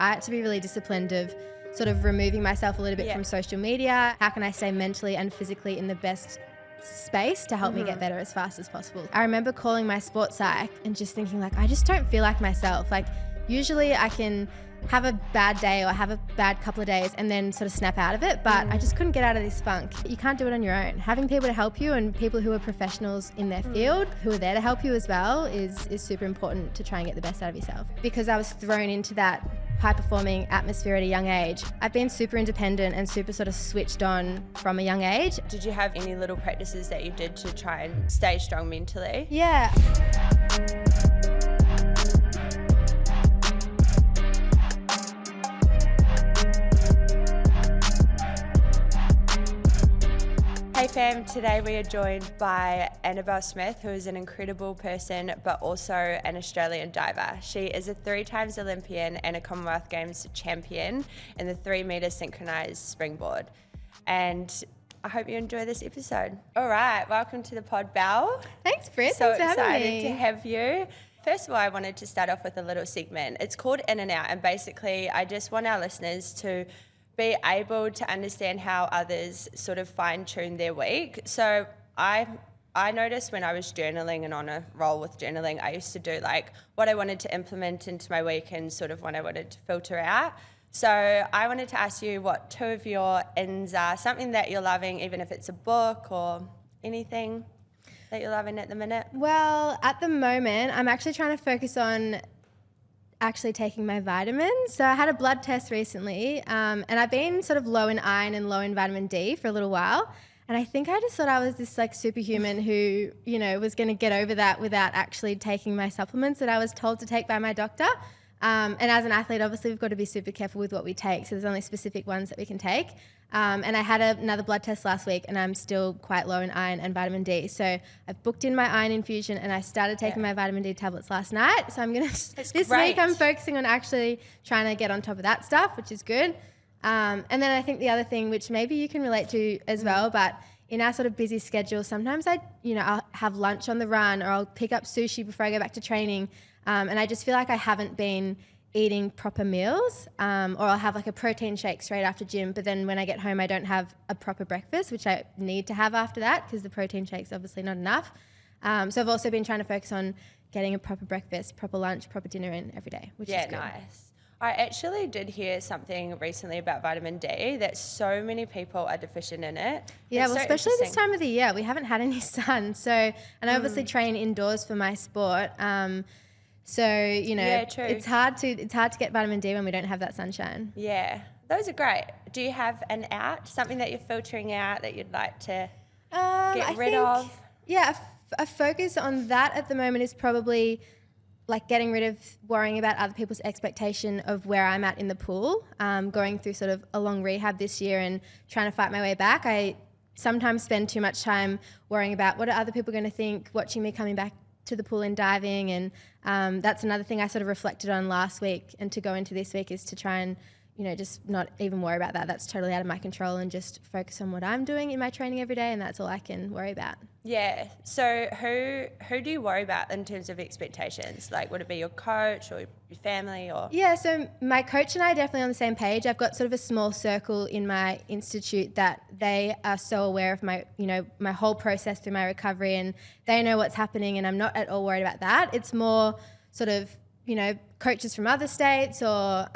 I had to be really disciplined of sort of removing myself a little bit from social media. How can I stay mentally and physically in the best space to help me get better as fast as possible? I remember calling my sports psych and just thinking like, I just don't feel like myself. Like usually I can have a bad day or have a bad couple of days and then sort of snap out of it, but I just couldn't get out of this funk. You can't do it on your own. Having people to help you and people who are professionals in their field who are there to help you as well is super important to try and get the best out of yourself. Because I was thrown into that high-performing atmosphere at a young age, I've been super independent and super sort of switched on from a young age. Did you have any little practices that you did to try and stay strong mentally? Yeah. Hey fam, today we are joined by Anabelle Smith, who is an incredible person but also an Australian diver. She is a 3-time Olympian and a Commonwealth Games champion in the 3-metre synchronised springboard. And I hope you enjoy this episode. All right, welcome to the pod, Belle. Thanks, Britt. So Thanks for having excited me. to have you. First of all, I wanted to start off with a little segment. It's called In and Out, and basically I just want our listeners to be able to understand how others sort of fine-tune their week. So I noticed when I was journaling and on a roll with journaling, I used to do like what I wanted to implement into my week and sort of what I wanted to filter out. So I wanted to ask you what 2 of your ins are, something that you're loving, even if it's a book or anything that you're loving at the minute. Well, at the moment, I'm actually trying to focus on actually taking my vitamins. So I had a blood test recently and I've been sort of low in iron and low in vitamin D for a little while. And I think I just thought I was this like superhuman who, you know, was going to get over that without actually taking my supplements that I was told to take by my doctor. And as an athlete, obviously we've got to be super careful with what we take. So there's only specific ones that we can take. And I had another blood test last week and I'm still quite low in iron and vitamin D. So I've booked in my iron infusion and I started taking my vitamin D tablets last night. So I'm going to, this week I'm focusing on actually trying to get on top of that stuff, which is good. And then I think the other thing, which maybe you can relate to as well, but in our sort of busy schedule, sometimes I'll have lunch on the run or I'll pick up sushi before I go back to training. And I just feel like I haven't been eating proper meals, or I'll have like a protein shake straight after gym, but then when I get home I don't have a proper breakfast, which I need to have after that because the protein shake's obviously not enough. So I've also been trying to focus on getting a proper breakfast, proper lunch, proper dinner in every day, which is good. Yeah, nice. I actually did hear something recently about vitamin D, that so many people are deficient in it. Yeah, well, especially this time of the year. We haven't had any sun. So, and I obviously train indoors for my sport. So, you know, it's hard to get vitamin D when we don't have that sunshine. Yeah, those are great. Do you have an out, something that you're filtering out that you'd like to get rid of? Yeah, a focus on that at the moment is probably like getting rid of worrying about other people's expectation of where I'm at in the pool. Going through sort of a long rehab this year and trying to fight my way back. I sometimes spend too much time worrying about what are other people going to think, watching me coming back to the pool and diving, and that's another thing I sort of reflected on last week, and to go into this week is to try and, you know, just not even worry about that. That's totally out of my control, and just focus on what I'm doing in my training every day, and that's all I can worry about. Yeah. So who do you worry about in terms of expectations? Like, would it be your coach or your family or? Yeah, so my coach and I are definitely on the same page. I've got sort of a small circle in my institute that they are so aware of my, you know, my whole process through my recovery, and they know what's happening, and I'm not at all worried about that. It's more sort of, you know, coaches from other states or,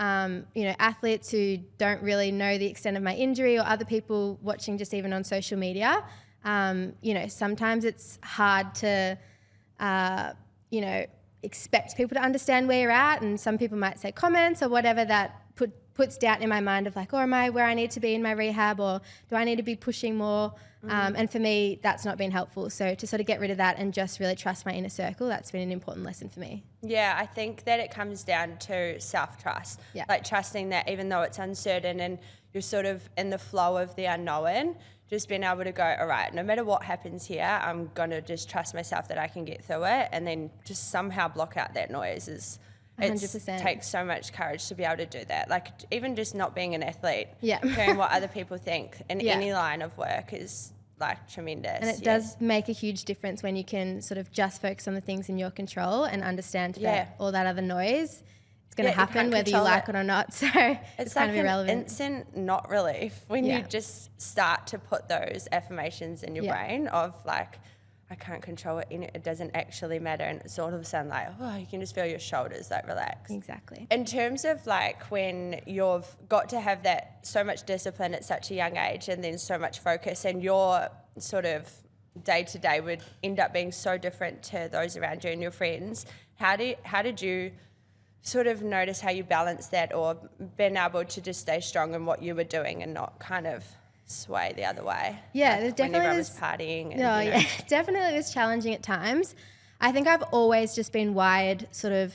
you know, athletes who don't really know the extent of my injury, or other people watching just even on social media. You know, sometimes it's hard to, you know, expect people to understand where you're at, and some people might say comments or whatever that puts doubt in my mind of like, oh, am I where I need to be in my rehab, or do I need to be pushing more? And for me, that's not been helpful. So to sort of get rid of that and just really trust my inner circle, that's been an important lesson for me. Yeah, I think that it comes down to self-trust. Yeah. Like trusting that even though it's uncertain and you're sort of in the flow of the unknown, just being able to go, all right, no matter what happens here, I'm going to just trust myself that I can get through it, and then just somehow block out that noise. It 100%. takes so much courage to be able to do that. Like even just not being an athlete, Yeah. hearing what other people think in any line of work is like tremendous. And it does make a huge difference when you can sort of just focus on the things in your control and understand that all that other noise it's going to happen can't whether you control like it or not. So it's kind like of irrelevant. an instant not relief when you just start to put those affirmations in your brain of like, I can't control it, it doesn't actually matter, and it's all of a sudden like, oh, you can just feel your shoulders like relax. Exactly. In terms of like when you've got to have that so much discipline at such a young age and then so much focus, and your sort of day to day would end up being so different to those around you and your friends, how did you sort of notice how you balance that, or been able to just stay strong in what you were doing and not kind of sway the other way? Yeah, like there's definitely when everyone was partying. And, yeah, definitely was challenging at times. I think I've always just been wired sort of,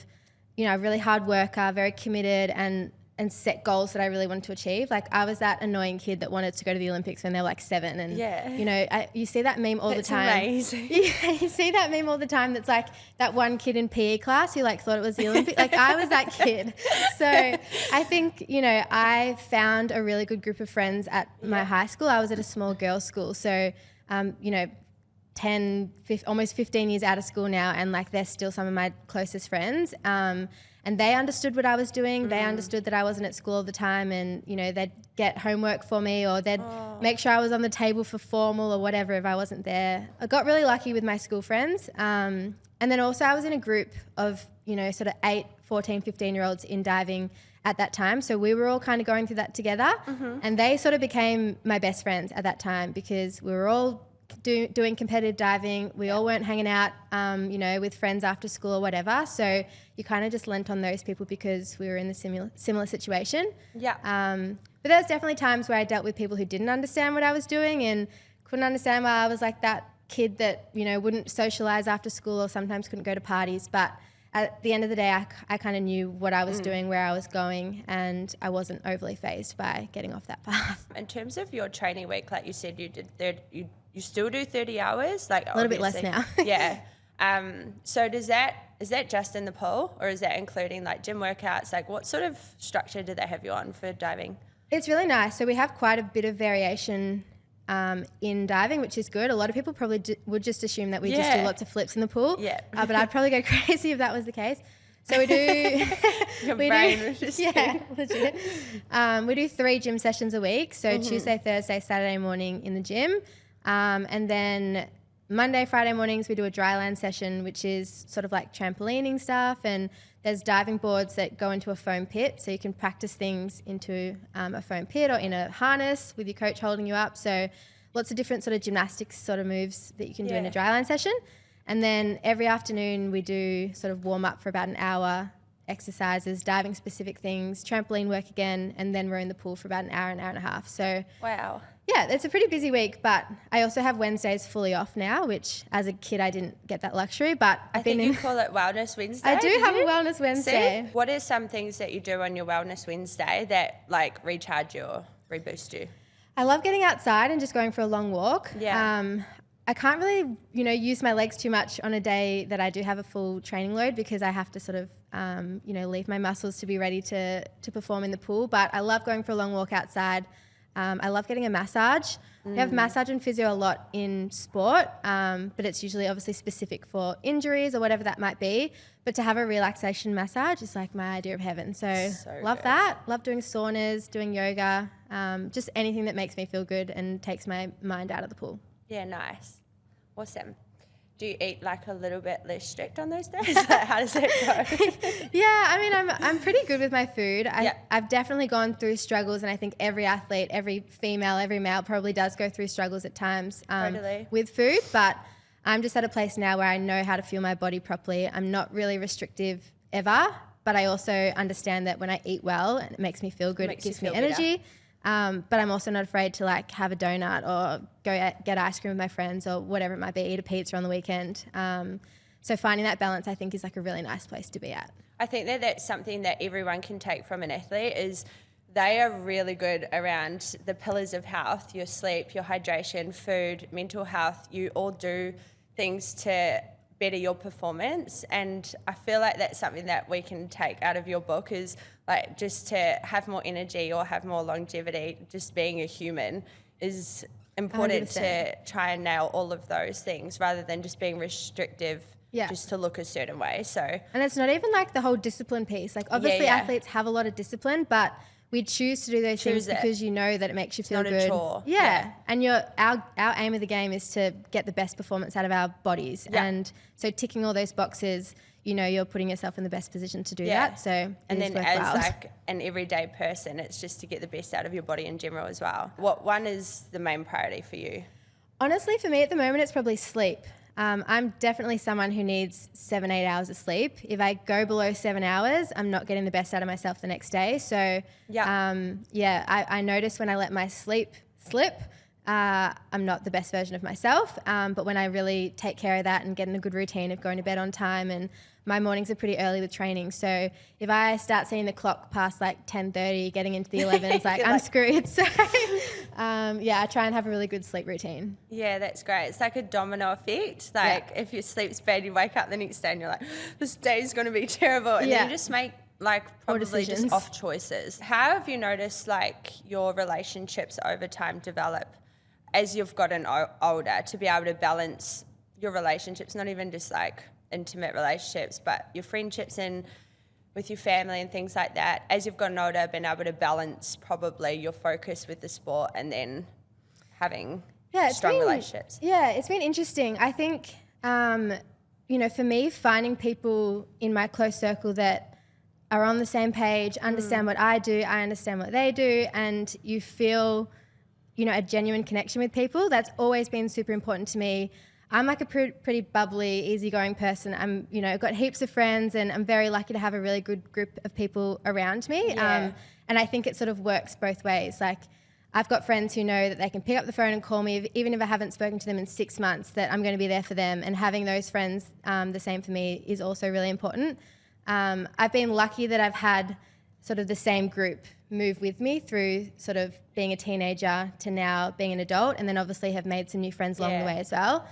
really hard worker, very committed, and set goals that I really wanted to achieve. Like I was that annoying kid that wanted to go to the Olympics when they were like 7, and you see that meme all the time. Amazing. Yeah, you see that meme all the time. That's like that one kid in PE class who like thought it was the Olympics. Like I was that kid. So I think I found a really good group of friends at my high school. I was at a small girls' school, so 10, almost 15 years out of school now, and like they're still some of my closest friends. And they understood what I was doing. They understood that I wasn't at school all the time, and they'd get homework for me, or they'd make sure I was on the table for formal or whatever if I wasn't there. I got really lucky with my school friends. And then also I was in a group of, sort of 8, 14, 15-year-olds in diving at that time. So we were all kind of going through that together. And they sort of became my best friends at that time, because we were all doing competitive diving. We all weren't hanging out, with friends after school or whatever. So you kind of just lent on those people because we were in the similar situation. Yeah. But there's definitely times where I dealt with people who didn't understand what I was doing and couldn't understand why I was like that kid that, wouldn't socialize after school or sometimes couldn't go to parties. But at the end of the day, I kind of knew what I was doing, where I was going, and I wasn't overly fazed by getting off that path. In terms of your training week, like you said, you still do 30 hours? Like a little bit less now. Yeah. So is that just in the pool, or is that including like gym workouts? Like what sort of structure do they have you on for diving? It's really nice. So we have quite a bit of variation in diving, which is good. A lot of people probably would just assume that we just do lots of flips in the pool. Yeah. But I'd probably go crazy if that was the case. So we do. Your brain was just. Yeah, legit. We do 3 gym sessions a week. So Tuesday, Thursday, Saturday morning in the gym. And then Monday, Friday mornings, we do a dryland session, which is sort of like trampolining stuff. And there's diving boards that go into a foam pit. So you can practice things into a foam pit or in a harness with your coach holding you up. So lots of different sort of gymnastics sort of moves that you can do in a dryland session. And then every afternoon we do sort of warm up for about an hour, exercises, diving specific things, trampoline work again, and then we're in the pool for about an hour and a half. So wow. Yeah, it's a pretty busy week, but I also have Wednesdays fully off now, which as a kid I didn't get that luxury, but I think you call it Wellness Wednesday. I do have a Wellness Wednesday. See? What are some things that you do on your Wellness Wednesday that like recharge you or reboost you? I love getting outside and just going for a long walk. Yeah. I can't really, use my legs too much on a day that I do have a full training load, because I have to sort of, leave my muscles to be ready to perform in the pool. But I love going for a long walk outside. I love getting a massage. We have massage and physio a lot in sport, but it's usually obviously specific for injuries or whatever that might be. But to have a relaxation massage is like my idea of heaven. So love good. that. Love doing saunas, doing yoga, just anything that makes me feel good and takes my mind out of the pool. Yeah, nice. Awesome. Do you eat like a little bit less strict on those days? How does that go? Yeah, I mean, I'm pretty good with my food. I've definitely gone through struggles, and I think every athlete, every female, every male probably does go through struggles at times with food. But I'm just at a place now where I know how to fuel my body properly. I'm not really restrictive ever, but I also understand that when I eat well and it makes me feel good, it gives me energy. But I'm also not afraid to like have a donut or go get ice cream with my friends or whatever it might be, eat a pizza on the weekend. So finding that balance, I think, is like a really nice place to be at. I think that that's something that everyone can take from an athlete is they are really good around the pillars of health, your sleep, your hydration, food, mental health. You all do things to better your performance, and I feel like that's something that we can take out of your book is like just to have more energy or have more longevity. Just being a human is important 100%. To try and nail all of those things rather than just being restrictive just to look a certain way. So, and it's not even like the whole discipline piece. Like obviously athletes have a lot of discipline, but we choose to do those things because you know that it makes you feel good. Not a chore. Yeah. And our aim of the game is to get the best performance out of our bodies. Yeah. And so ticking all those boxes, you know, you're putting yourself in the best position to do that. So and then as like an everyday person, it's just to get the best out of your body in general as well. What one is the main priority for you? Honestly, for me at the moment, it's probably sleep. I'm definitely someone who needs 7-8 hours of sleep. If I go below 7 hours, I'm not getting the best out of myself the next day. So, I notice when I let my sleep slip, I'm not the best version of myself. But when I really take care of that and get in a good routine of going to bed on time, and my mornings are pretty early with training. So if I start seeing the clock past like 10:30, getting into the 11s, like I'm screwed. So I try and have a really good sleep routine. Yeah, that's great. It's like a domino effect. Like if your sleep's bad, you wake up the next day and you're like, this day's going to be terrible. And then you just make like probably just off choices. How have you noticed like your relationships over time develop as you've gotten older to be able to balance your relationships, not even just like intimate relationships, but your friendships and with your family and things like that, as you've gotten older, been able to balance probably your focus with the sport and then having strong relationships? Yeah, it's been interesting. I think, for me, finding people in my close circle that are on the same page, understand what I do, I understand what they do, and you feel, a genuine connection with people, that's always been super important to me. I'm like a pretty bubbly, easygoing person. I've got heaps of friends, and I'm very lucky to have a really good group of people around me. And I think it sort of works both ways. Like I've got friends who know that they can pick up the phone and call me, even if I haven't spoken to them in 6 months, that I'm going to be there for them. And having those friends the same for me is also really important. I've been lucky that I've had sort of the same group move with me through sort of being a teenager to now being an adult, and then obviously have made some new friends along the way as well.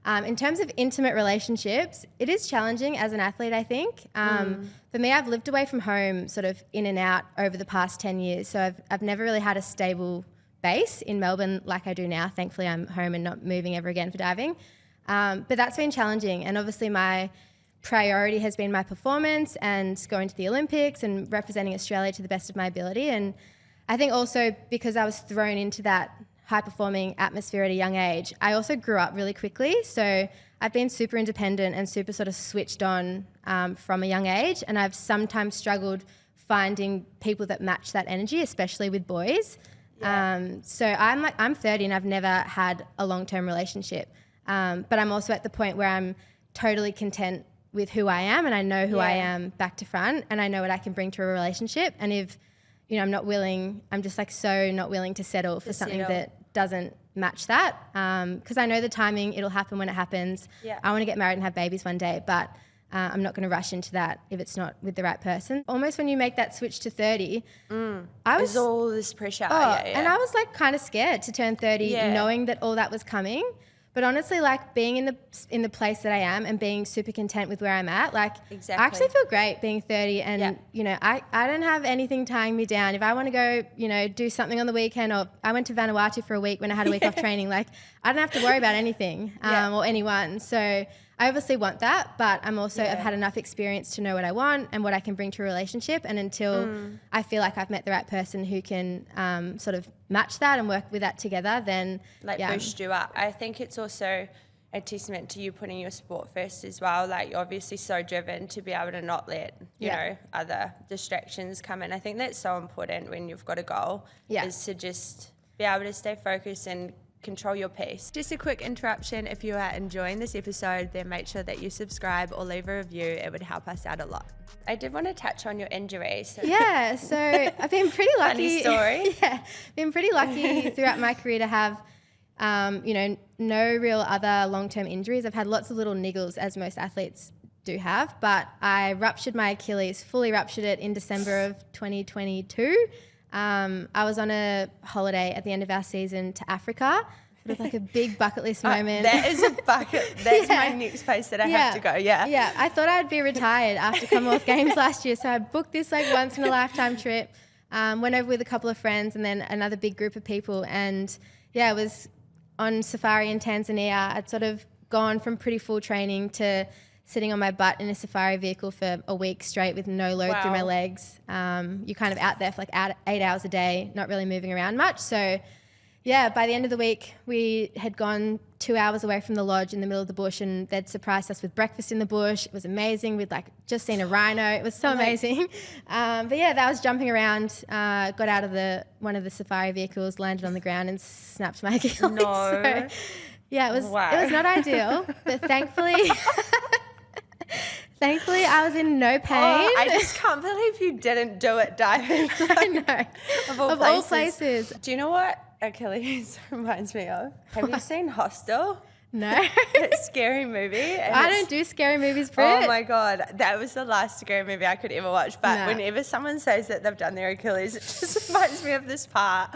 In terms of intimate relationships, it is challenging as an athlete, I think. For me, I've lived away from home sort of in and out over the past 10 years. So I've never really had a stable base in Melbourne like I do now. Thankfully, I'm home and not moving ever again for diving. But that's been challenging. And obviously my priority has been my performance and going to the Olympics and representing Australia to the best of my ability. And I think also because I was thrown into that high-performing atmosphere at a young age, I also grew up really quickly. So I've been super independent and super sort of switched on from a young age, and I've sometimes struggled finding people that match that energy, especially with boys. So I'm 30 and I've never had a long-term relationship, but I'm also at the point where I'm totally content with who I am, and I know who I am back to front, and I know what I can bring to a relationship. And if I'm just like so not willing to settle for something that doesn't match that, because I know the timing, it'll happen when it happens. I want to get married and have babies one day, but I'm not going to rush into that if it's not with the right person. Almost when you make that switch to 30, there's all this pressure. And I was like kind of scared to turn 30 knowing that all that was coming. But honestly, like being in the place that I am and being super content with where I'm at, like I actually feel great being 30, and I don't have anything tying me down. If I want to go, do something on the weekend, or I went to Vanuatu for a week when I had a week off training, like I don't have to worry about anything or anyone. So I obviously want that, but I'm also I've had enough experience to know what I want and what I can bring to a relationship. And until I feel like I've met the right person who can sort of match that and work with that together, then boost you up. I think it's also a testament to you putting your sport first as well. Like you're obviously so driven to be able to not let you know other distractions come in. I think that's so important when you've got a goal, is to just be able to stay focused and control your pace. Just a quick interruption. If you are enjoying this episode, then make sure that you subscribe or leave a review. It would help us out a lot. I did want to touch on your injuries. So I've been pretty lucky. Funny story. Been pretty lucky throughout my career to have, no real other long-term injuries. I've had lots of little niggles, as most athletes do have, but I ruptured my Achilles, fully ruptured it in December of 2022. I was on a holiday at the end of our season to Africa, sort of like a big bucket list moment. That is a bucket. That's my next place that I have to go. Yeah. I thought I'd be retired after Commonwealth Games last year, so I booked this like once in a lifetime trip. Went over with a couple of friends and then another big group of people, and I was on safari in Tanzania. I'd sort of gone from pretty full training to sitting on my butt in a safari vehicle for a week straight with no load through my legs. You're kind of out there for like 8 hours a day, not really moving around much. So yeah, by the end of the week, we had gone 2 hours away from the lodge in the middle of the bush, and they'd surprised us with breakfast in the bush. It was amazing. We'd like just seen a rhino. It was so amazing. But yeah, that was jumping around, got out of one of the safari vehicles, landed on the ground and snapped my Achilles. No. So, yeah, it was not ideal, but thankfully I was in no pain. Oh, I just can't believe you didn't do it diving. I know. Of all places. Do you know what Achilles reminds me of? Have you seen Hostel? No. That scary movie. I don't do scary movies, Britt. Oh my God. That was the last scary movie I could ever watch. But whenever someone says that they've done their Achilles, it just reminds me of this part.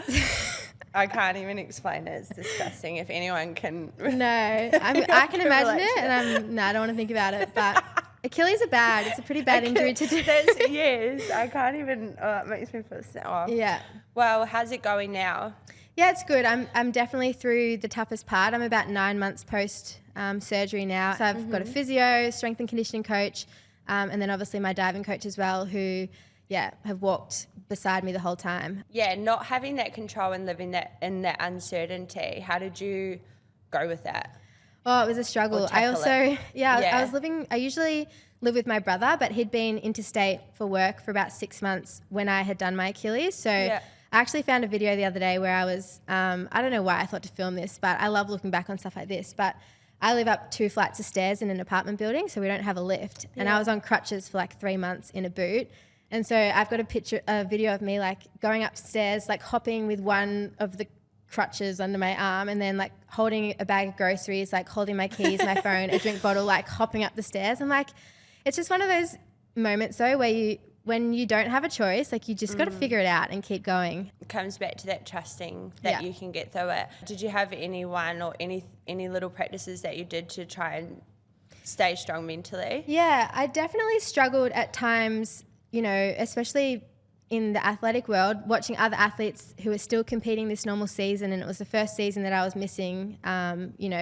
I can't even explain it. It's disgusting. If anyone can. No. I can imagine it, and I don't want to think about it. But Achilles are bad. It's a pretty bad injury to do. Yes. I can't even. It makes me feel so off. Yeah. Well, how's it going now? Yeah, it's good. I'm definitely through the toughest part. I'm about 9 months post surgery now. So I've got a physio, strength and conditioning coach, and then obviously my diving coach as well, who, have walked beside me the whole time. Yeah, not having that control and living in that uncertainty. How did you go with that? Oh, it was a struggle. I usually live with my brother, but he'd been interstate for work for about 6 months when I had done my Achilles. So I actually found a video the other day where I was, I don't know why I thought to film this, but I love looking back on stuff like this. But I live up 2 flights of stairs in an apartment building, so we don't have a lift. Yeah. And I was on crutches for like 3 months in a boot. And so I've got a video of me like going upstairs, like hopping with one of the crutches under my arm, and then like holding a bag of groceries, like holding my keys, my phone, a drink bottle, like hopping up the stairs. I'm like, it's just one of those moments though where when you don't have a choice, like you just got to figure it out and keep going. It comes back to that trusting that you can get through it. Did you have anyone or any little practices that you did to try and stay strong mentally? Yeah, I definitely struggled at times, especially in the athletic world, watching other athletes who are still competing this normal season, and it was the first season that I was missing,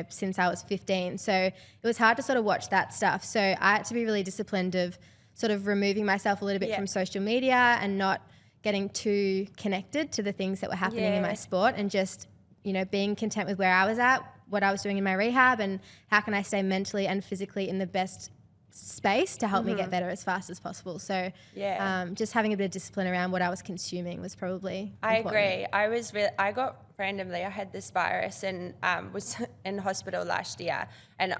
since I was 15. So it was hard to sort of watch that stuff. So I had to be really disciplined of sort of removing myself a little bit from social media and not getting too connected to the things that were happening in my sport, and just, being content with where I was at, what I was doing in my rehab, and how can I stay mentally and physically in the best space to help me get better as fast as possible. So just having a bit of discipline around what I was consuming was probably important. I agree. I got randomly, I had this virus and was in hospital last year, and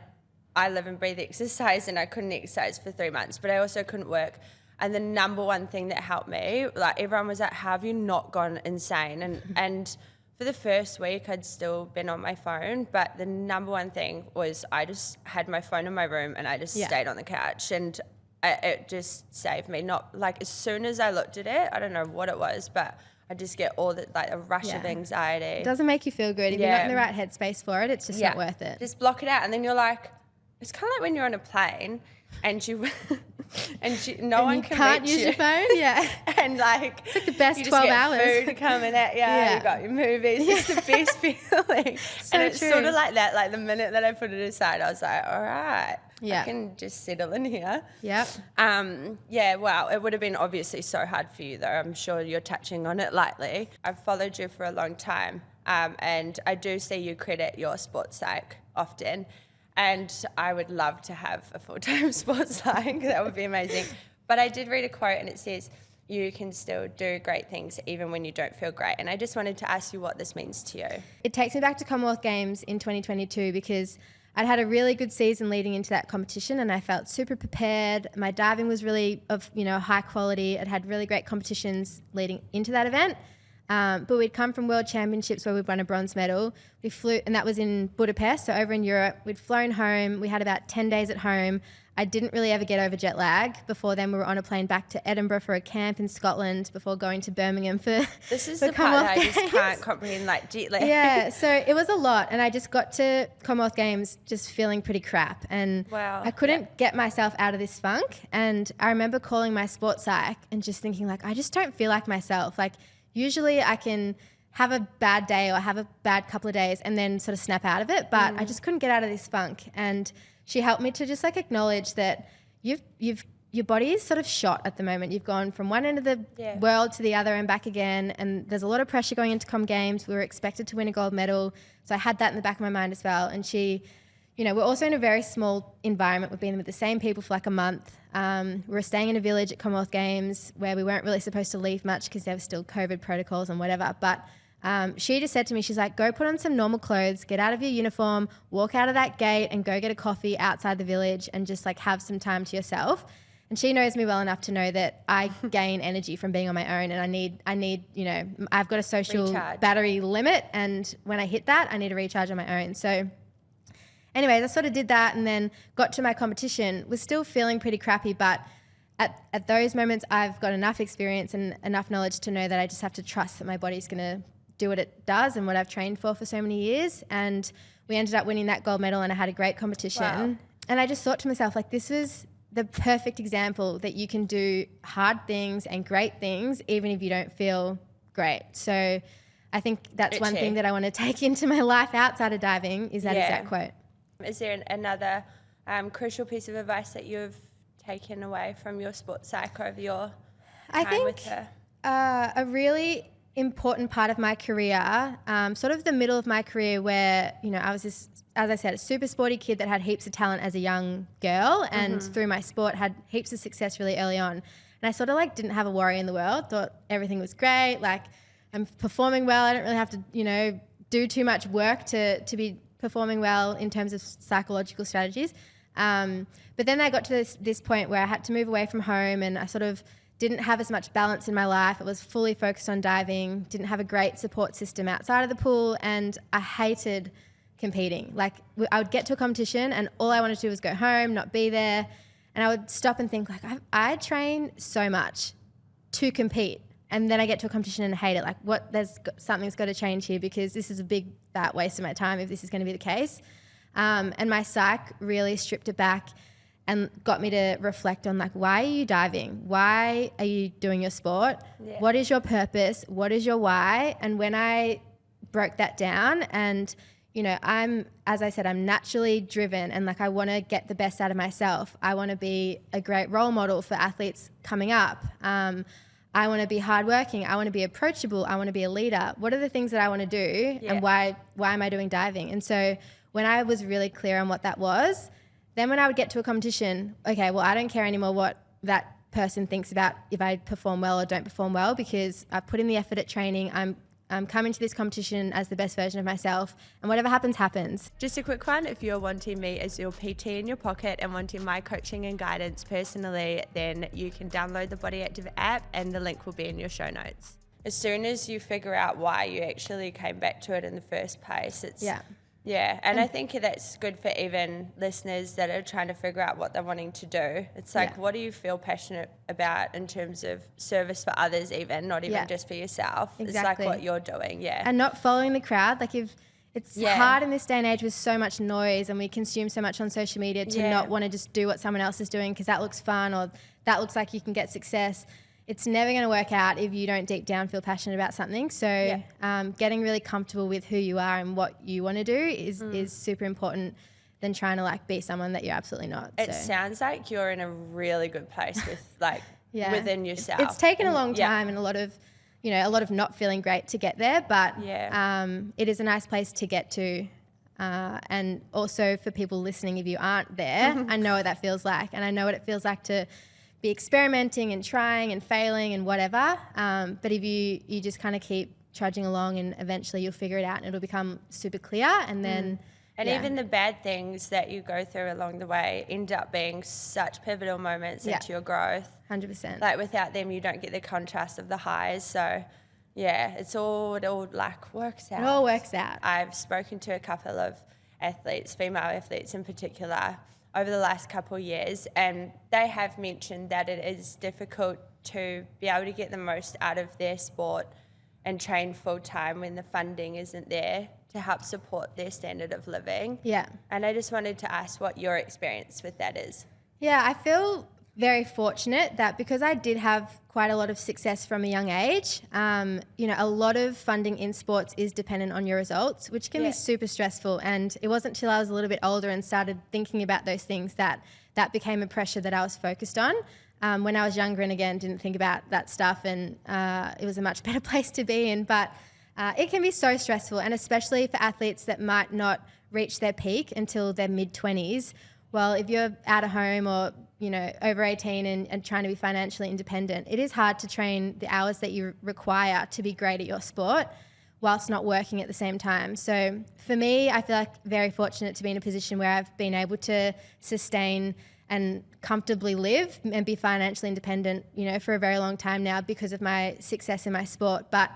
I live and breathe exercise, and I couldn't exercise for 3 months, but I also couldn't work. And the number one thing that helped me, like everyone was like, how have you not gone insane? And for the first week, I'd still been on my phone, but the number one thing was I just had my phone in my room and I just stayed on the couch, and it just saved me. Not like as soon as I looked at it, I don't know what it was, but I just get all the like a rush of anxiety. It doesn't make you feel good. If you're not in the right headspace for it, it's just not worth it. Just block it out, and then you're like, it's kind of like when you're on a plane and no one can use your phone, and like it's like the best you 12 just hours. get food coming at you, you got your movies. It's the best feeling. So and it's true. sort of like that. Like the minute that I put it aside, I was like, all right, I can just settle in here. Yep. Wow. It would have been obviously so hard for you though. I'm sure you're touching on it lightly. I've followed you for a long time, and I do see you credit your sports psych often. And I would love to have a full-time sports psych. That would be amazing. But I did read a quote, and it says, you can still do great things even when you don't feel great. And I just wanted to ask you what this means to you. It takes me back to Commonwealth Games in 2022 because I'd had a really good season leading into that competition, and I felt super prepared. My diving was really of high quality. I'd had really great competitions leading into that event. But we'd come from World Championships where we'd won a bronze medal. We flew, and that was in Budapest, so over in Europe. We'd flown home. We had about 10 days at home. I didn't really ever get over jet lag. Before then, we were on a plane back to Edinburgh for a camp in Scotland before going to Birmingham for This is the part that I just can't comprehend, like jet lag. Yeah, so it was a lot, and I just got to Commonwealth Games just feeling pretty crap, and I couldn't get myself out of this funk. And I remember calling my sports psych and just thinking, like, I just don't feel like myself. Like, usually I can have a bad day or have a bad couple of days and then sort of snap out of it. But I just couldn't get out of this funk. And she helped me to just like acknowledge that your body is sort of shot at the moment. You've gone from one end of the world to the other and back again. And there's a lot of pressure going into Com Games. We were expected to win a gold medal. So I had that in the back of my mind as well. And she, you know, we're also in a very small environment. We've been with the same people for like a month. We were staying in a village at Commonwealth Games where we weren't really supposed to leave much because there were still COVID protocols and whatever. But she just said to me, she's like, go put on some normal clothes, get out of your uniform, walk out of that gate and go get a coffee outside the village and just like have some time to yourself. And she knows me well enough to know that I gain energy from being on my own, and I need, you know, I've got a social battery limit, and when I hit that, I need to recharge on my own. So anyways, I sort of did that and then got to my competition, was still feeling pretty crappy, but at those moments I've got enough experience and enough knowledge to know that I just have to trust that my body's going to do what it does and what I've trained for so many years. And we ended up winning that gold medal and I had a great competition. Wow. And I just thought to myself, like, this was the perfect example that you can do hard things and great things even if you don't feel great. So I think that's one thing that I want to take into my life outside of diving is that exact quote. Is there another crucial piece of advice that you've taken away from your sports psych over your time with her? A really important part of my career, sort of the middle of my career where, you know, I was this, as I said, a super sporty kid that had heaps of talent as a young girl and through my sport had heaps of success really early on. And I sort of like didn't have a worry in the world, thought everything was great, like I'm performing well, I don't really have to, you know, do too much work to be performing well in terms of psychological strategies. But then I got to this point where I had to move away from home and I sort of didn't have as much balance in my life. I was fully focused on diving, didn't have a great support system outside of the pool, and I hated competing. Like I would get to a competition and all I wanted to do was go home, not be there. And I would stop and think like, I train so much to compete. And then I get to a competition and hate it. Like something's got to change here because this is a big fat waste of my time if this is going to be the case. And my psych really stripped it back and got me to reflect on like, why are you diving? Why are you doing your sport? Yeah. What is your purpose? What is your why? And when I broke that down and, you know, as I said, I'm naturally driven and like I want to get the best out of myself. I want to be a great role model for athletes coming up. I want to be hardworking. I want to be approachable. I want to be a leader. What are the things that I want to do and why am I doing diving? And so when I was really clear on what that was, then when I would get to a competition, okay, well, I don't care anymore what that person thinks about if I perform well or don't perform well because I've put in the effort at training. I'm coming to this competition as the best version of myself, and whatever happens, happens. Just a quick one, if you're wanting me as your PT in your pocket and wanting my coaching and guidance personally, then you can download the Body Active app and the link will be in your show notes. As soon as you figure out why you actually came back to it in the first place, Yeah, and I think that's good for even listeners that are trying to figure out what they're wanting to do. It's like, what do you feel passionate about in terms of service for others even, not even just for yourself. Exactly. It's like what you're doing, And not following the crowd. Like if it's hard in this day and age with so much noise and we consume so much on social media to not want to just do what someone else is doing because that looks fun or that looks like you can get success. It's never going to work out if you don't deep down feel passionate about something. So getting really comfortable with who you are and what you want to do is super important than trying to like be someone that you're absolutely not. It sounds like you're in a really good place with like within yourself. It's taken a long time and a lot of not feeling great to get there, but it is a nice place to get to. And also for people listening, if you aren't there, I know what that feels like, and I know what it feels like to be experimenting and trying and failing and whatever. But if you just kind of keep trudging along and eventually you'll figure it out and it'll become super clear and then... And even the bad things that you go through along the way end up being such pivotal moments into your growth. 100%. Like without them, you don't get the contrast of the highs. So it all like works out. It all works out. I've spoken to a couple of athletes, female athletes in particular, over the last couple of years, and they have mentioned that it is difficult to be able to get the most out of their sport and train full time when the funding isn't there to help support their standard of living. Yeah. And I just wanted to ask what your experience with that is. Yeah, I feel very fortunate that because I did have quite a lot of success from a young age, a lot of funding in sports is dependent on your results, which can be super stressful. And it wasn't until I was a little bit older and started thinking about those things that became a pressure that I was focused on. When I was younger and again, didn't think about that stuff, and it was a much better place to be in. But it can be so stressful, and especially for athletes that might not reach their peak until their mid-20s. Well, if you're out of home or over 18 and trying to be financially independent, it is hard to train the hours that you require to be great at your sport whilst not working at the same time. So for me, I feel like very fortunate to be in a position where I've been able to sustain and comfortably live and be financially independent, for a very long time now because of my success in my sport. But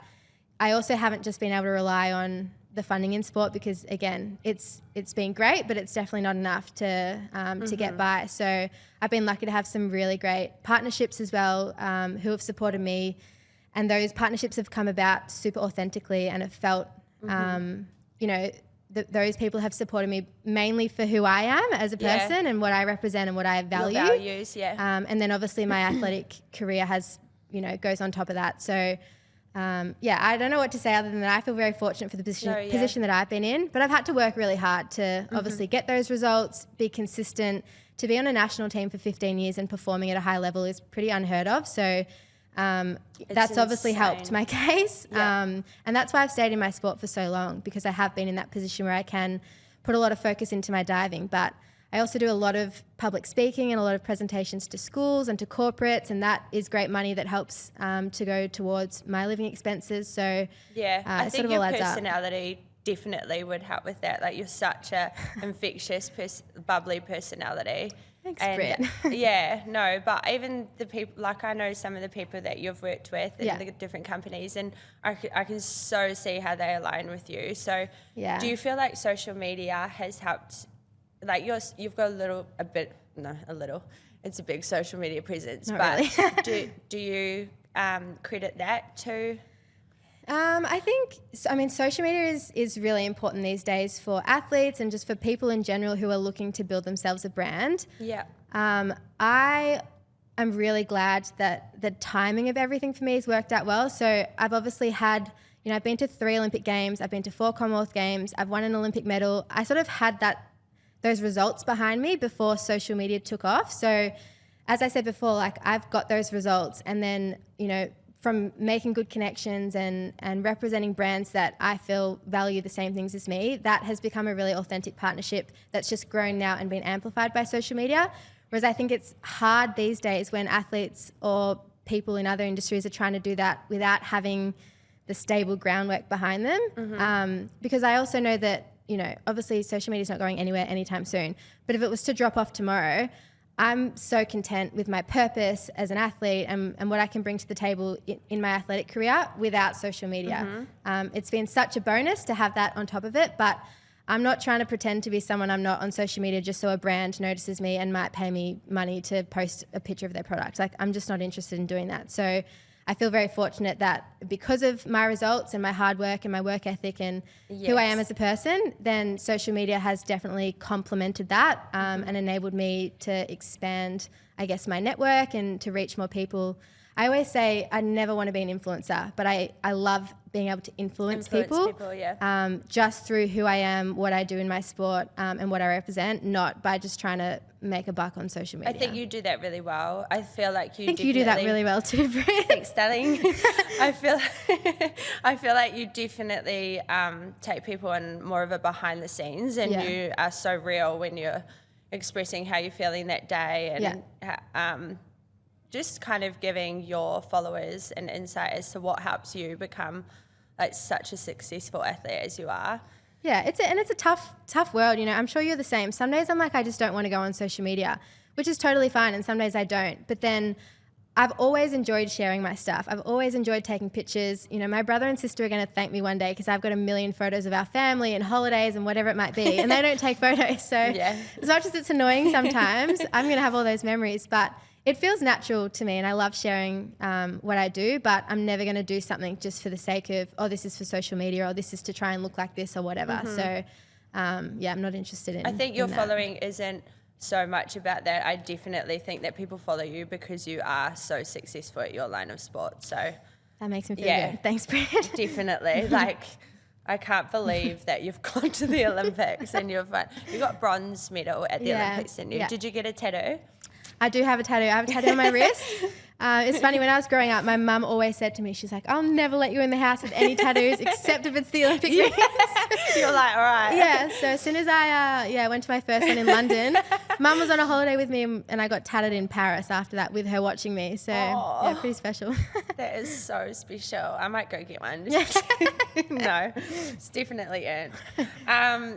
I also haven't just been able to rely on the funding in sport because, again, it's been great, but it's definitely not enough to get by. So I've been lucky to have some really great partnerships as well, who have supported me, and those partnerships have come about super authentically, and it felt, those people have supported me mainly for who I am as a person and what I represent and what I value. Your values, and then obviously my athletic career has, goes on top of that. So I don't know what to say other than that. I feel very fortunate for the position that I've been in, but I've had to work really hard to obviously get those results, be consistent. To be on a national team for 15 years and performing at a high level is pretty unheard of. So that's obviously helped my case. And that's why I've stayed in my sport for so long, because I have been in that position where I can put a lot of focus into my diving. But I also do a lot of public speaking and a lot of presentations to schools and to corporates, and that is great money that helps to go towards my living expenses. So I think your personality definitely would help with that. Like, you're such a infectious, bubbly personality. Thanks, Britt. But even the people, like I know some of the people that you've worked with in the different companies, and I can so see how they align with you. So do you feel like social media has helped? Like, you've got a little, it's a big social media presence, Not but really. do you credit that to? I think, social media is really important these days for athletes and just for people in general who are looking to build themselves a brand. Yeah. I am really glad that the timing of everything for me has worked out well. So I've obviously had, I've been to 3 Olympic Games, I've been to 4 Commonwealth Games, I've won an Olympic medal. I sort of had those results behind me before social media took off. So as I said before, like, I've got those results, and then, from making good connections and representing brands that I feel value the same things as me, that has become a really authentic partnership that's just grown now and been amplified by social media. Whereas I think it's hard these days when athletes or people in other industries are trying to do that without having the stable groundwork behind them. Because I also know that, obviously social media is not going anywhere anytime soon, but if it was to drop off tomorrow, I'm so content with my purpose as an athlete and what I can bring to the table in my athletic career without social media. It's been such a bonus to have that on top of it, but I'm not trying to pretend to be someone I'm not on social media just so a brand notices me and might pay me money to post a picture of their product. Like, I'm just not interested in doing that. So I feel very fortunate that because of my results and my hard work and my work ethic and who I am as a person, then social media has definitely complemented that and enabled me to expand, I guess, my network and to reach more people. I always say I never want to be an influencer, but I love being able to influence people just through who I am, what I do in my sport, and what I represent, not by just trying to make a buck on social media. I think you do that really well. I feel like you do that really well too, Britt. Thanks, darling. I feel like you definitely take people on more of a behind the scenes, and you are so real when you're expressing how you're feeling that day, and just kind of giving your followers an insight as to what helps you become like such a successful athlete as you are. Yeah, it's a tough world. I'm sure you're the same. Some days I'm like, I just don't want to go on social media, which is totally fine. And some days I don't. But then I've always enjoyed sharing my stuff. I've always enjoyed taking pictures. My brother and sister are going to thank me one day because I've got a million photos of our family and holidays and whatever it might be. And they don't take photos. So as much as it's annoying sometimes, I'm going to have all those memories. But it feels natural to me, and I love sharing what I do, but I'm never going to do something just for the sake of, this is for social media, or this is to try and look like this or whatever. So, I'm not interested in I think your that. following isn't so much about that. I definitely think that people follow you because you are so successful at your line of sport. So that makes me feel good. Thanks, Britt. Definitely. Like, I can't believe that you've gone to the Olympics and you got bronze medal at the Olympics, didn't you? Did you get a tattoo? I do have a tattoo. I have a tattoo on my wrist. It's funny, when I was growing up, my mum always said to me, she's like, I'll never let you in the house with any tattoos except if it's the Olympic rings. You're like, all right. Yeah, so as soon as I went to my first one in London, Mum was on a holiday with me and I got tatted in Paris after that with her watching me. So, yeah, pretty special. That is so special. I might go get one. No, it's definitely earned.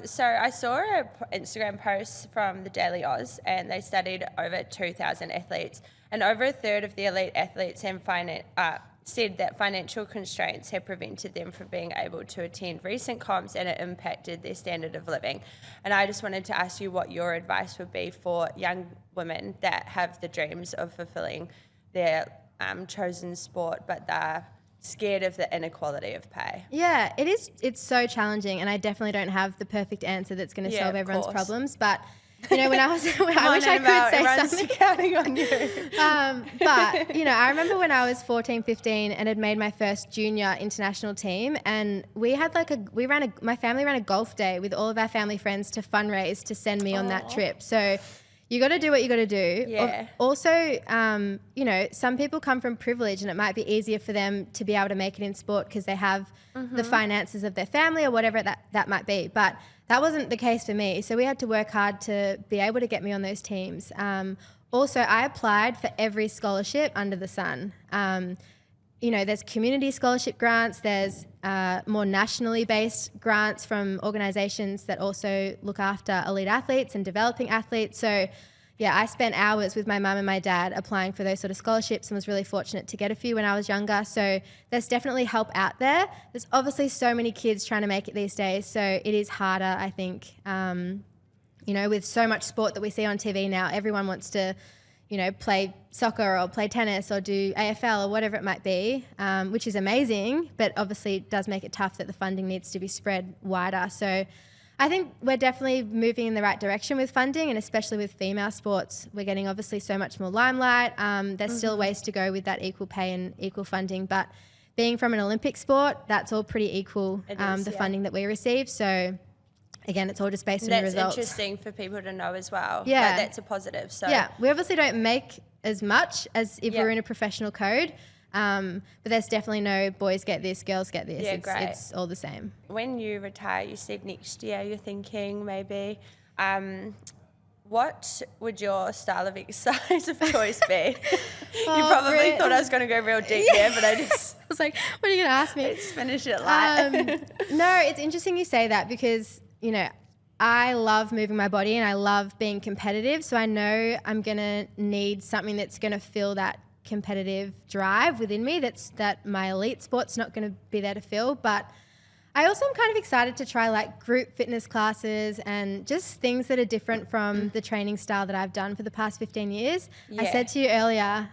So I saw an Instagram post from the Daily Oz, and they studied over 2,000 athletes, and over a third of the elite athletes have said that financial constraints have prevented them from being able to attend recent comps, and it impacted their standard of living. And I just wanted to ask you what your advice would be for young women that have the dreams of fulfilling their chosen sport, but they're scared of the inequality of pay. Yeah, it is. It's so challenging, and I definitely don't have the perfect answer that's going to solve everyone's problems. But you know, when I was, I wish I could say something. Counting on you. But you know, I remember when I was 14, 15, and had made my first junior international team, and we had my family ran a golf day with all of our family friends to fundraise to send me on that trip. So you got to do what you got to do. Yeah. Also, you know, some people come from privilege, and it might be easier for them to be able to make it in sport because they have the finances of their family or whatever that might be. But that wasn't the case for me. So we had to work hard to be able to get me on those teams. Also, I applied for every scholarship under the sun. You know, there's community scholarship grants, there's more nationally based grants from organisations that also look after elite athletes and developing athletes. So yeah, I spent hours with my mum and my dad applying for those sort of scholarships and was really fortunate to get a few when I was younger. So there's definitely help out there. There's obviously so many kids trying to make it these days, so it is harder, I think. You know, with so much sport that we see on TV now, everyone wants to, you know, play soccer or play tennis or do AFL or whatever it might be, which is amazing, but obviously it does make it tough that the funding needs to be spread wider. So I think we're definitely moving in the right direction with funding, and especially with female sports. We're getting obviously so much more limelight. There's still ways to go with that equal pay and equal funding, but being from an Olympic sport, that's all pretty equal, funding that we receive. So again, it's all just based on the results. That's interesting for people to know as well. Yeah. Like, that's a positive. So yeah, we obviously don't make as much as if we're in a professional code, but there's definitely no boys get this, girls get this. Yeah, great. It's all the same. When you retire, you said next year you're thinking maybe, what would your style of exercise of choice be? You probably Britt. thought I was going to go real deep there, but I was like, what are you going to ask me? let's finish it light. No, it's interesting you say that because, you know, I love moving my body and I love being competitive. So I know I'm going to need something that's going to fill that competitive drive within me that my elite sport's not going to be there to fill. But I also am kind of excited to try like group fitness classes and just things that are different from the training style that I've done for the past 15 years. I said to you earlier,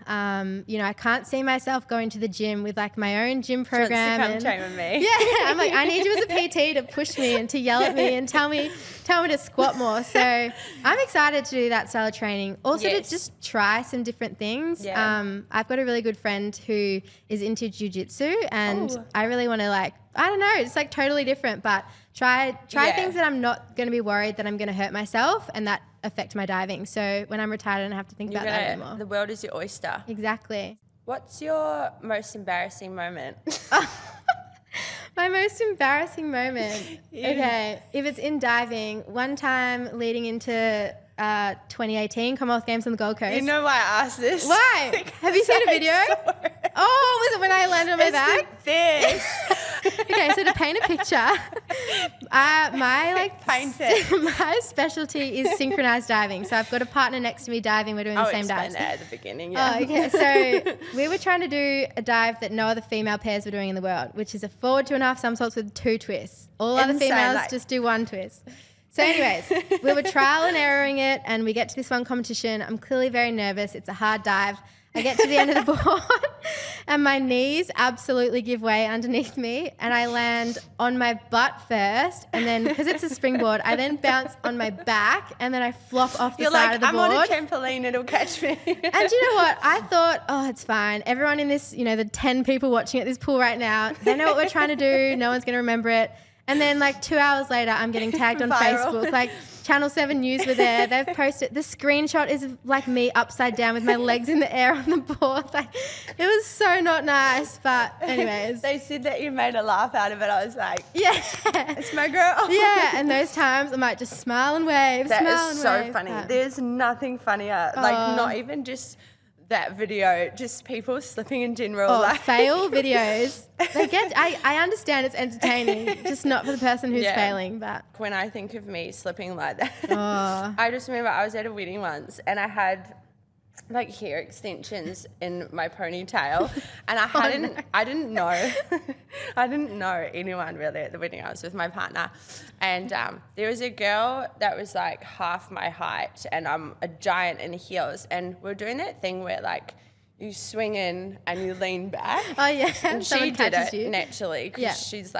you know, I can't see myself going to the gym with like my own gym program. Come train with me. Yeah, I'm like, I need you as a PT to push me and to yell at me and tell me to squat more. So I'm excited to do that style of training. Also to just try some different things. I've got a really good friend who is into jiu-jitsu, and I really want to like, I don't know, it's like totally different, but try things that I'm not going to be worried that I'm going to hurt myself and that affect my diving. So when I'm retired, I don't have to think about that anymore. The world is your oyster. Exactly. What's your most embarrassing moment? My most embarrassing moment. Okay, if it's in diving, one time leading into 2018 Commonwealth Games on the Gold Coast. You know why I asked this? Why? Have you seen a video? Oh, was it when I landed on my back? This. Okay, so to paint a picture, my specialty is synchronized diving. So I've got a partner next to me diving. We're doing the same dives. That at the beginning. Yeah. Oh, okay. So we were trying to do a dive that no other female pairs were doing in the world, which is a forward 2.5 somersaults with 2 twists. All other females just do 1 twist. So anyways, we were trial and erroring it, and we get to this one competition. I'm clearly very nervous. It's a hard dive. I get to the end of the board and my knees absolutely give way underneath me, and I land on my butt first, and then because it's a springboard, I then bounce on my back, and then I flop off the You're side like, of the I'm board. on a trampoline, it'll catch me. And you know what? I thought, oh, it's fine. Everyone in this, the 10 people watching at this pool right now, they know what we're trying to do. No one's going to remember it. And then 2 hours later, I'm getting tagged on Viral. Facebook. Channel 7 News were there. They've posted. The screenshot is me upside down with my legs in the air on the board. It was so not nice. But anyways. They said that you made a laugh out of it. I was like, yeah. It's my girl. Yeah, and those times I might just smile and wave. That smile is and so wave, funny. but- There's nothing funnier. Not even just that video, just people slipping in general. Fail videos. I understand it's entertaining, just not for the person who's failing. But when I think of me slipping like that, oh. I just remember I was at a wedding once and I had hair extensions in my ponytail, and I didn't know I didn't know anyone really at the wedding. I was with my partner, and there was a girl that was half my height, and I'm a giant in heels, and we're doing that thing where you swing in and you lean back. Oh yeah, and she did it naturally Yeah. because she's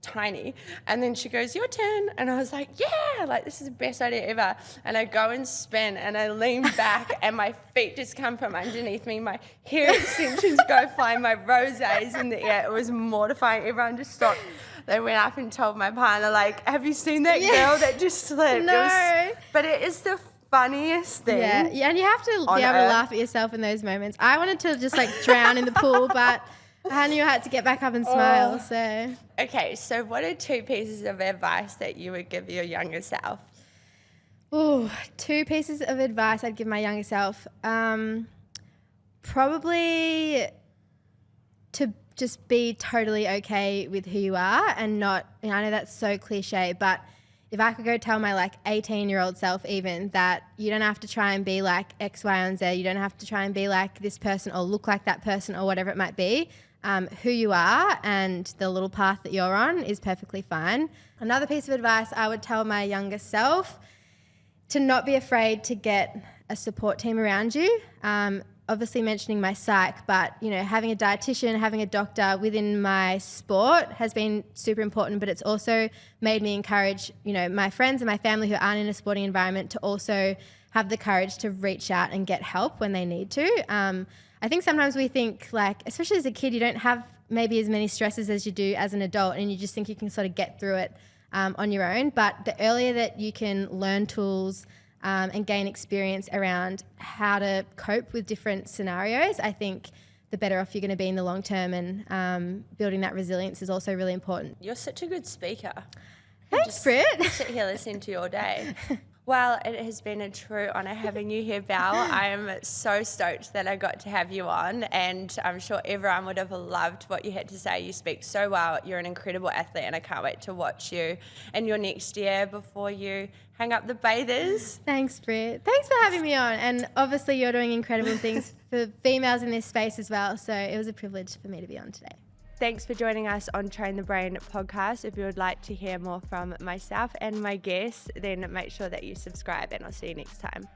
tiny, and then she goes, your turn, and I was like, yeah, this is the best idea ever. And I go and spin and I lean back and my feet just come from underneath me, my hair extensions go flying, my rosés in the air. It was mortifying. Everyone just stopped. They went up and told my partner, have you seen that girl that just slipped? No. But it is the funniest thing. Yeah, and you have to be able to laugh at yourself in those moments. I wanted to just drown in the pool, but I knew I had to get back up and smile. So okay, so what are 2 pieces of advice that you would give your younger self? Ooh, 2 pieces of advice I'd give my younger self. Probably to just be totally okay with who you are and not, I know that's so cliche, but if I could go tell my 18-year-old self even that you don't have to try and be like X, Y, and Z, you don't have to try and be like this person or look like that person or whatever it might be. Who you are and the little path that you're on is perfectly fine. Another piece of advice I would tell my younger self, to not be afraid to get a support team around you. Obviously mentioning my psych, but having a dietitian, having a doctor within my sport has been super important, but it's also made me encourage, my friends and my family who aren't in a sporting environment to also have the courage to reach out and get help when they need to. I think sometimes we think especially as a kid, you don't have maybe as many stresses as you do as an adult, and you just think you can sort of get through it on your own. But the earlier that you can learn tools and gain experience around how to cope with different scenarios, I think the better off you're going to be in the long term, and building that resilience is also really important. You're such a good speaker. Thanks, Britt. Sit here listening to you all day. Well, it has been a true honour having you here, Belle. I am so stoked that I got to have you on, and I'm sure everyone would have loved what you had to say. You speak so well. You're an incredible athlete, and I can't wait to watch you in your next year before you hang up the bathers. Thanks, Britt. Thanks for having me on. And obviously you're doing incredible things for females in this space as well, so it was a privilege for me to be on today. Thanks for joining us on Train the Brain podcast. If you would like to hear more from myself and my guests, then make sure that you subscribe, and I'll see you next time.